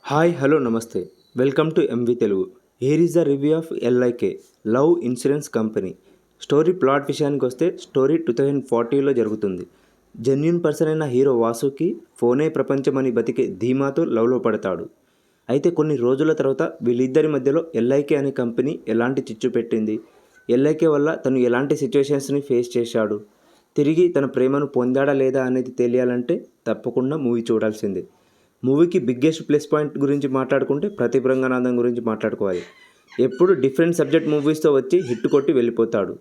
Hi hello నమస్తే welcome to MV Telugu. Here is the review of LIK love insurance company. Story plot విషయానికి వస్తే story 2040లో జరుగుతుంది. Genuine person అయిన hero వాసుకి ఫోనే ప్రపంచమని బతికే ధీమాతో లవ్లో పడతాడు. అయితే కొన్ని రోజుల తర్వాత వీళ్ళిద్దరి మధ్యలో ఎల్ఐకే అనే కంపెనీ ఎలాంటి చిచ్చు పెట్టింది, ఎల్ఐకే వల్ల తను ఎలాంటి సిచ్యువేషన్స్ని ఫేస్ చేశాడు, తిరిగి తన ప్రేమను పొందాడా లేదా అనేది తెలియాలంటే తప్పకుండా మూవీ చూడాల్సిందే. మూవీకి బిగ్గెస్ట్ ప్లస్ పాయింట్ గురించి మాట్లాడుకుంటే ప్రదీప్ రంగనాథన్ గురించి మాట్లాడుకోవాలి. ఎప్పుడు డిఫరెంట్ సబ్జెక్ట్ మూవీస్తో వచ్చి హిట్ కొట్టి వెళ్ళిపోతాడు.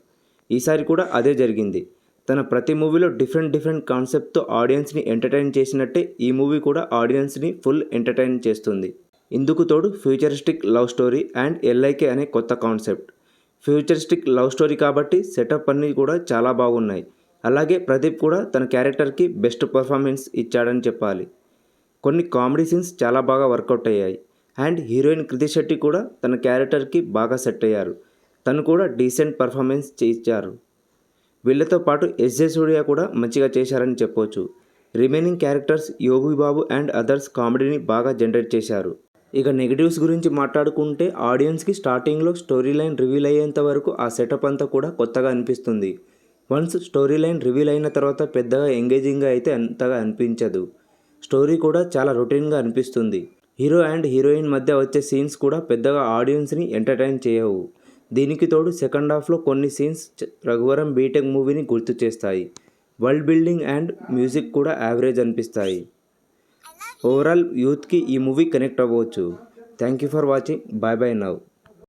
ఈసారి కూడా అదే జరిగింది. తన ప్రతి మూవీలో డిఫరెంట్ కాన్సెప్ట్తో ఆడియన్స్ని ఎంటర్టైన్ చేసినట్టే ఈ మూవీ కూడా ఆడియన్స్ని ఫుల్ ఎంటర్టైన్ చేస్తుంది. ఇందుకు తోడు futuristic love story and LIK అనే కొత్త కాన్సెప్ట్. ఫ్యూచరిస్టిక్ లవ్ స్టోరీ కాబట్టి సెటప్ అన్నీ కూడా చాలా బాగున్నాయి. అలాగే ప్రదీప్ కూడా తన క్యారెక్టర్కి బెస్ట్ పర్ఫార్మెన్స్ ఇచ్చాడని చెప్పాలి. కొన్ని కామెడీ సీన్స్ చాలా బాగా వర్కౌట్ అయ్యాయి. అండ్ హీరోయిన్ కృతి శెట్టి కూడా తన క్యారెక్టర్కి బాగా సెట్ అయ్యారు. తను కూడా డీసెంట్ పర్ఫార్మెన్స్ ఇచ్చారు. వీళ్ళతో పాటు ఎస్జే సూర్య కూడా మంచిగా చేశారని చెప్పొచ్చు. Remaining characters Yogi Babu and others కామెడీని బాగా జనరేట్ చేశారు. ఇక నెగిటివ్స్ గురించి మాట్లాడుకుంటే ఆడియన్స్కి స్టార్టింగ్లో స్టోరీ లైన్ రివీల్ అయ్యేంత వరకు ఆ సెటప్ అంతా కూడా కొత్తగా అనిపిస్తుంది. వన్స్ స్టోరీ లైన్ రివీల్ అయిన తర్వాత పెద్దగా ఎంగేజింగ్గా అయితే అంతగా అనిపించదు. స్టోరీ కూడా చాలా రొటీన్గా అనిపిస్తుంది. హీరో అండ్ హీరోయిన్ మధ్య వచ్చే సీన్స్ కూడా పెద్దగా ఆడియన్స్ని ఎంటర్టైన్ చేయవు. దీనికి తోడు సెకండ్ హాఫ్లో కొన్ని సీన్స్ రఘువరన్ బీటెక్ మూవీని గుర్తు చేస్తాయి. వరల్డ్ బిల్డింగ్ అండ్ మ్యూజిక్ కూడా యావరేజ్ అనిపిస్తాయి. ఓవరాల్ యూత్కి ఈ మూవీ కనెక్ట్ అవ్వచ్చు. Thank you for watching. Bye bye now.